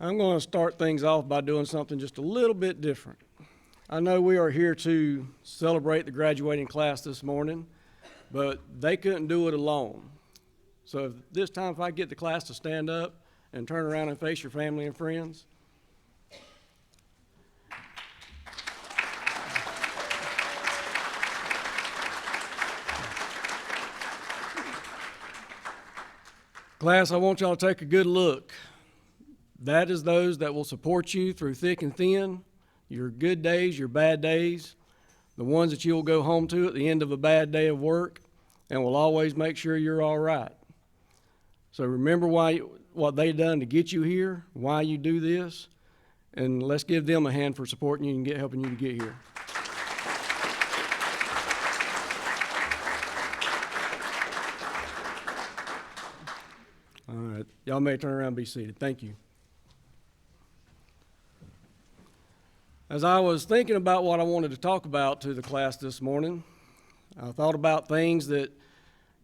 I'm going to start things off by doing something just a little bit different. I know we are here to celebrate the graduating class this morning, but they couldn't do it alone. So this time, if I get the class to stand up and turn around and face your family and friends. Class, I want y'all to take a good look. That is those that will support you through thick and thin, your good days, your bad days, the ones that you'll go home to at the end of a bad day of work, and will always make sure you're all right. So remember what they done to get you here, why you do this, and let's give them a hand for supporting you and helping you to get here. All right, y'all may turn around and be seated. Thank you. As I was thinking about what I wanted to talk about to the class this morning, I thought about things that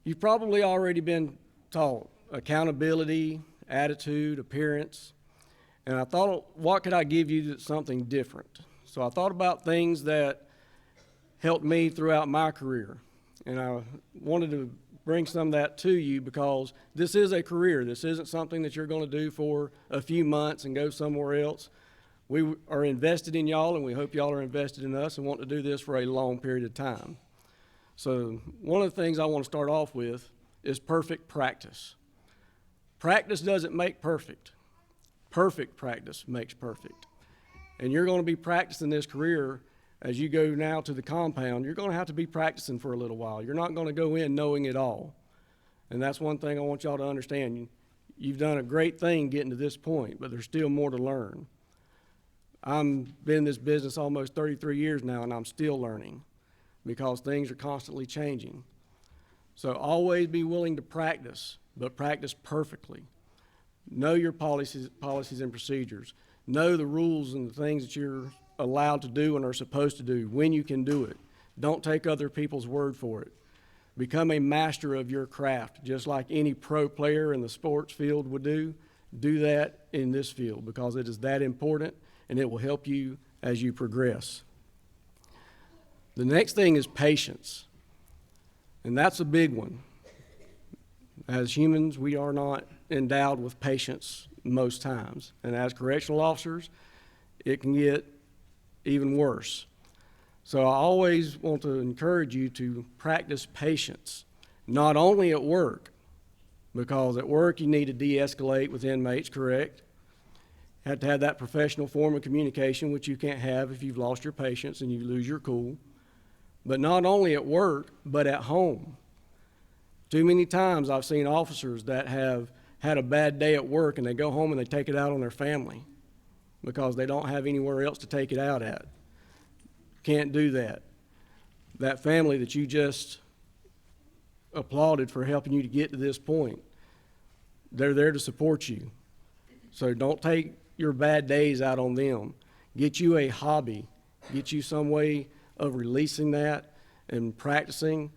you've probably already been taught: accountability, attitude, appearance. And I thought, what could I give you that's something different? So I thought about things that helped me throughout my career. And I wanted to bring some of that to you because this is a career. This isn't something that you're going to do for a few months and go somewhere else. We are invested in y'all, and we hope y'all are invested in us and want to do this for a long period of time. So one of the things I want to start off with is perfect practice. Practice doesn't make perfect. Perfect practice makes perfect. And you're going to be practicing this career as you go now to the compound. You're going to have to be practicing for a little while. You're not going to go in knowing it all. And that's one thing I want y'all to understand. You've done a great thing getting to this point, but there's still more to learn. I've been in this business almost 33 years now, and I'm still learning because things are constantly changing. So always be willing to practice, but practice perfectly. Know your policies and procedures. Know the rules and the things that you're allowed to do and are supposed to do, when you can do it. Don't take other people's word for it. Become a master of your craft, just like any pro player in the sports field would do. Do that in this field because it is that important, and it will help you as you progress. The next thing is patience, and that's a big one. As humans, we are not endowed with patience most times, and as correctional officers, it can get even worse. So I always want to encourage you to practice patience, not only at work, because at work you need to de-escalate with inmates, correct? You have to have that professional form of communication, which you can't have if you've lost your patience and you lose your cool. But not only at work, but at home. Too many times I've seen officers that have had a bad day at work and they go home and they take it out on their family because they don't have anywhere else to take it out at. Can't do that. That family that you just applauded for helping you to get to this point, they're there to support you. So don't take your bad days out on them. Get you a hobby. Get you some way of releasing that and practicing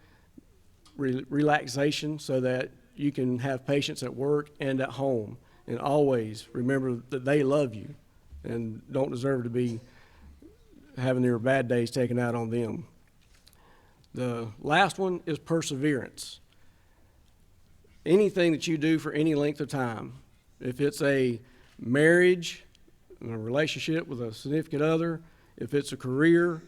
relaxation so that you can have patience at work and at home. And always remember that they love you and don't deserve to be having their bad days taken out on them. The last one is perseverance. Anything that you do for any length of time, if it's a marriage, a relationship with a significant other, if it's a career,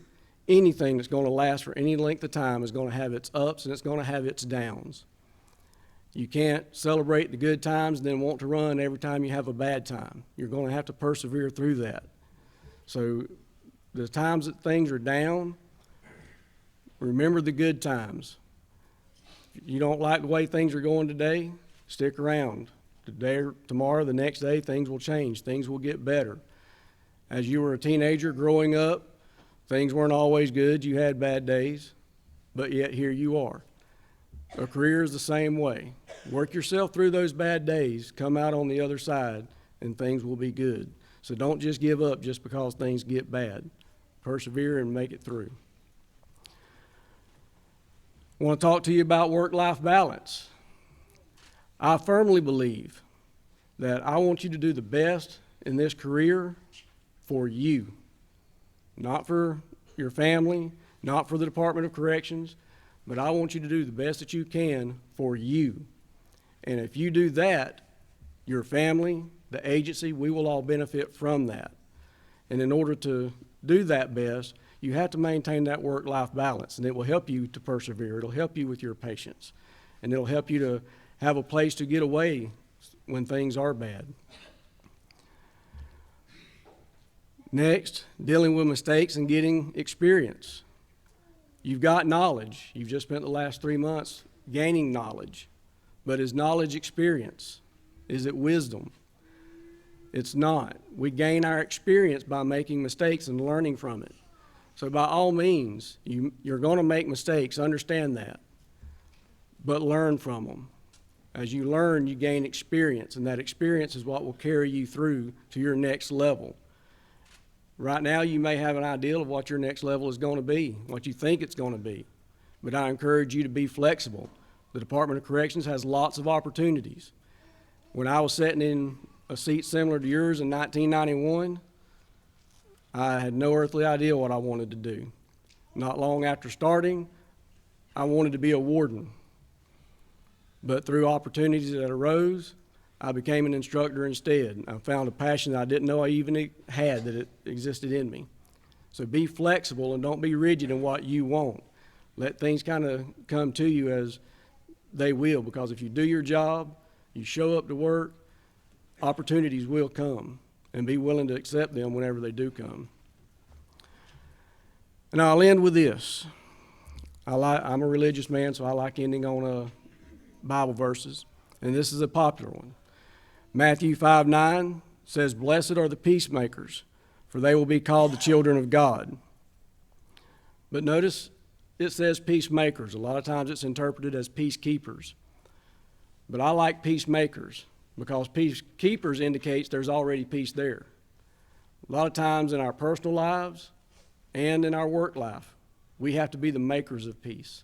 anything that's going to last for any length of time is going to have its ups and it's going to have its downs. You can't celebrate the good times and then want to run every time you have a bad time. You're going to have to persevere through that. So the times that things are down, remember the good times. If you don't like the way things are going today, stick around. Today or tomorrow, the next day, things will change. Things will get better. As you were a teenager growing up, things weren't always good. You had bad days, but yet here you are. A career is the same way. Work yourself through those bad days, come out on the other side, and things will be good. So don't just give up just because things get bad. Persevere and make it through. I want to talk to you about work-life balance. I firmly believe that I want you to do the best in this career for you, not for your family, not for the Department of Corrections, but I want you to do the best that you can for you. And if you do that, your family, the agency, we will all benefit from that. And in order to do that best, you have to maintain that work-life balance, and it will help you to persevere. It'll help you with your patients, and it'll help you to have a place to get away when things are bad. Next, dealing with mistakes and getting experience. You've got knowledge. You've just spent the last 3 months gaining knowledge. But is knowledge experience? Is it wisdom? It's not. We gain our experience by making mistakes and learning from it. So by all means, you're going to make mistakes, understand that, but learn from them. As you learn, you gain experience, and that experience is what will carry you through to your next level. Right now, you may have an idea of what your next level is going to be, what you think it's going to be, but I encourage you to be flexible. The Department of Corrections has lots of opportunities. When I was sitting in a seat similar to yours in 1991, I had no earthly idea what I wanted to do. Not long after starting, I wanted to be a warden. But through opportunities that arose, I became an instructor instead. I found a passion that I didn't know I even had, that it existed in me. So be flexible and don't be rigid in what you want. Let things kind of come to you as they will, because if you do your job, you show up to work, opportunities will come, and be willing to accept them whenever they do come. And I'll end with this. I'm a religious man, so I like ending on Bible verses, and this is a popular one. Matthew 5:9 says, "Blessed are the peacemakers, for they will be called the children of God." But notice it says peacemakers. A lot of times it's interpreted as peacekeepers. But I like peacemakers, because peacekeepers indicates there's already peace there. A lot of times in our personal lives and in our work life, we have to be the makers of peace.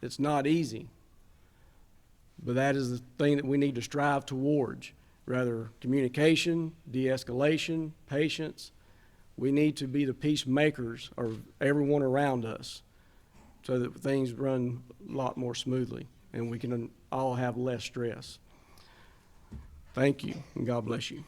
It's not easy, but that is the thing that we need to strive towards. Rather, communication, de-escalation, patience. We need to be the peacemakers of everyone around us so that things run a lot more smoothly and we can all have less stress. Thank you, and God bless you.